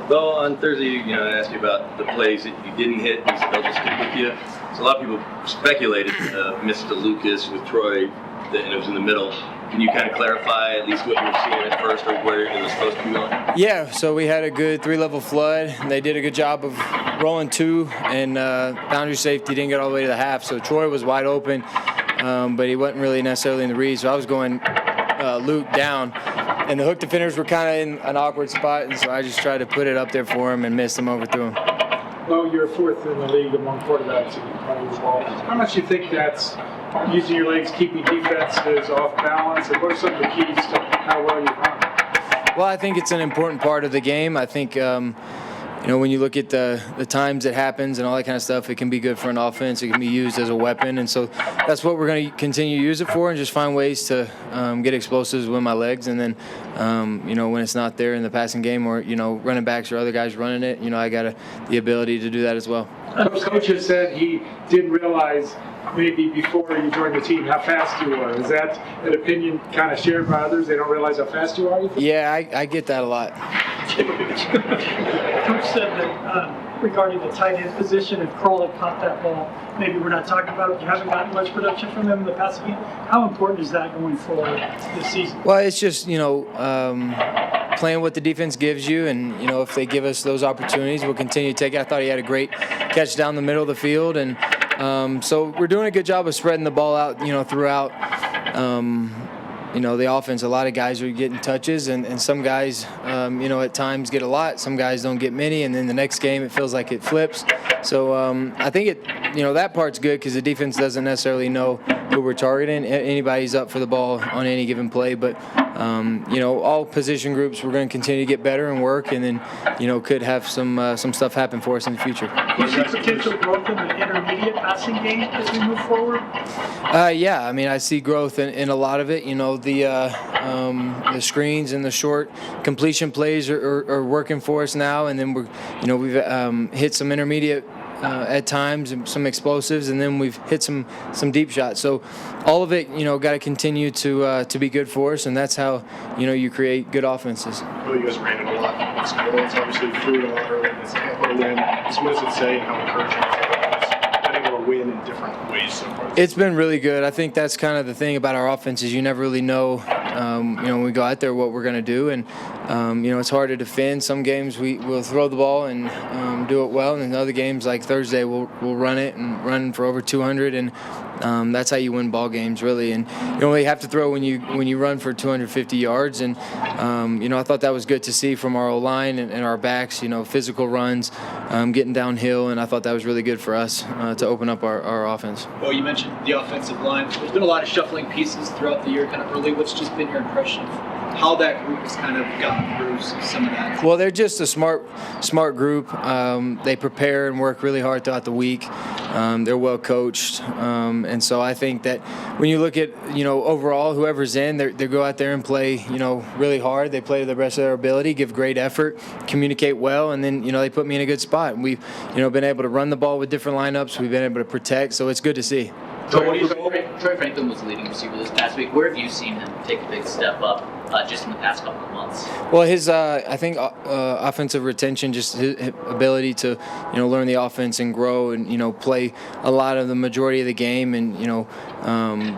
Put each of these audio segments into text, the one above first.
Well, on Thursday, I asked you about the plays that you didn't hit, and they'll just stick with you. So a lot of people speculated Mr. Lucas with Troy, and it was in the middle. Can you kind of clarify at least what you were seeing at first, or where it was supposed to be going? Yeah, so we had a good 3-level flood, and they did a good job of rolling 2, and boundary safety didn't get all the way to the half. So Troy was wide open, but he wasn't really necessarily in the read. So I was going Luke down. And the hook defenders were kind of in an awkward spot, and so I just tried to put it up there for him and missed him, overthrew him. Well, you're 4th in the league among quarterbacks in running the ball. How much do you think that's using your legs, keeping defenses off balance, and what are some of the keys to how well you run? Well, I think it's an important part of the game. I think, when you look at the times it happens and all that kind of stuff, it can be good for an offense. It can be used as a weapon. And so that's what we're going to continue to use it for, and just find ways to get explosives with my legs. And then, when it's not there in the passing game, or, running backs or other guys running it, I got the ability to do that as well. Coach has said he didn't realize maybe before you joined the team how fast you were. Is that an opinion kind of shared by others? They don't realize how fast you are? Yeah, I get that a lot. Coach said that regarding the tight end position, if Kroll had caught that ball, maybe we're not talking about it. You haven't gotten much production from them in the passing game. How important is that going forward this season? Well, it's just, playing what the defense gives you, and, if they give us those opportunities, we'll continue to take it. I thought he had a great catch down the middle of the field, and so we're doing a good job of spreading the ball out, throughout. The offense. A lot of guys are getting touches, and some guys, at times get a lot. Some guys don't get many, and then the next game it feels like it flips. So I think that part's good because the defense doesn't necessarily know who we're targeting. Anybody's up for the ball on any given play, but all position groups we're going to continue to get better and work, and then could have some stuff happen for us in the future. Do you see potential growth in the intermediate passing game as we move forward? Yeah, I see growth in a lot of it. The screens and the short completion plays are working for us now, and then we've hit some intermediate at times and some explosives, and then we've hit some deep shots. So all of it, got to continue to be good for us, and that's how you create good offenses. Well, you guys ran it a lot. It's obviously threw it a lot early in this Tampa win. So what does it say, and how encouraging is it? Getting able to win in different ways so far? It's been really good. I think that's kind of the thing about our offense is you never really know, when we go out there what we're going to do, and it's hard to defend. Some games we'll throw the ball and do it well, and in other games like Thursday we'll run it and run for over 200, and that's how you win ball games really. And you only have to throw when you run for 250 yards, and I thought that was good to see from our O-line and our backs. Physical runs, getting downhill, and I thought that was really good for us to open up our offense. Well, you mentioned the offensive line. There's been a lot of shuffling pieces throughout the year, kind of early. What's just been your impression of how that group has kind of gotten through some of that? Well, they're just a smart group. They prepare and work really hard throughout the week. They're well coached, and so I think that when you look at overall whoever's in, they go out there and play really hard. They play to the best of their ability, give great effort, communicate well, and then they put me in a good spot. And we've been able to run the ball with different lineups. We've been able to protect, so it's good to see. Troy Franklin was the leading receiver this past week. Where have you seen him take a big step up just in the past couple of months? Well, his I think offensive retention, just his ability to learn the offense and grow and play a lot of the majority of the game, and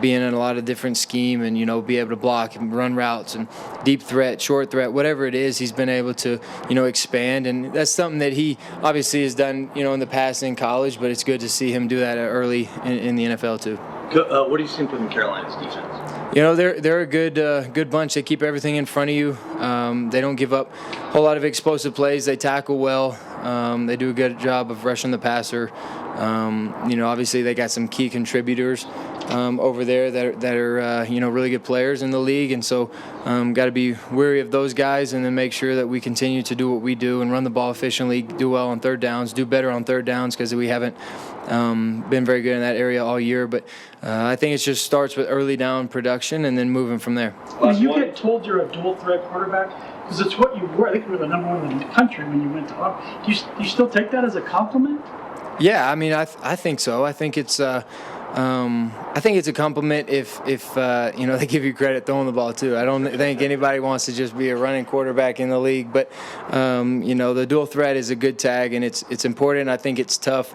being in a lot of different scheme, and be able to block and run routes and deep threat, short threat, whatever it is, he's been able to expand, and that's something that he obviously has done in the past in college, but it's good to see him do that early in the NFL too. What do you think from Carolina's defense? They're a good bunch. They keep everything in front of you. They don't give up a whole lot of explosive plays. They tackle well. They do a good job of rushing the passer. Obviously they got some key contributors over there that are really good players in the league, and so got to be wary of those guys, and then make sure that we continue to do what we do and run the ball efficiently, do well on third downs, do better on third downs, because we haven't been very good in that area all year. But I think it just starts with early down production and then moving from there. When you get told you're a dual threat quarterback, because it's what you were. I think you were the number one in the country when you went to Auburn. Do you still take that as a compliment? Yeah, I think so. I think it's I think it's a compliment if they give you credit throwing the ball too. I don't think anybody wants to just be a running quarterback in the league, but the dual threat is a good tag, and it's important. I think it's tough,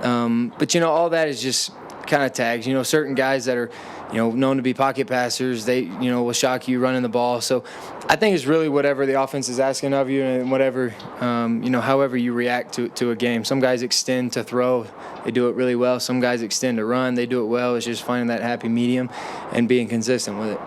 but all that is just kind of tags. Certain guys that are known to be pocket passers, they will shock you running the ball. So I think it's really whatever the offense is asking of you, and whatever however you react to a game. Some guys extend to throw, they do it really well. Some guys extend to run, they do it well. It's just finding that happy medium and being consistent with it.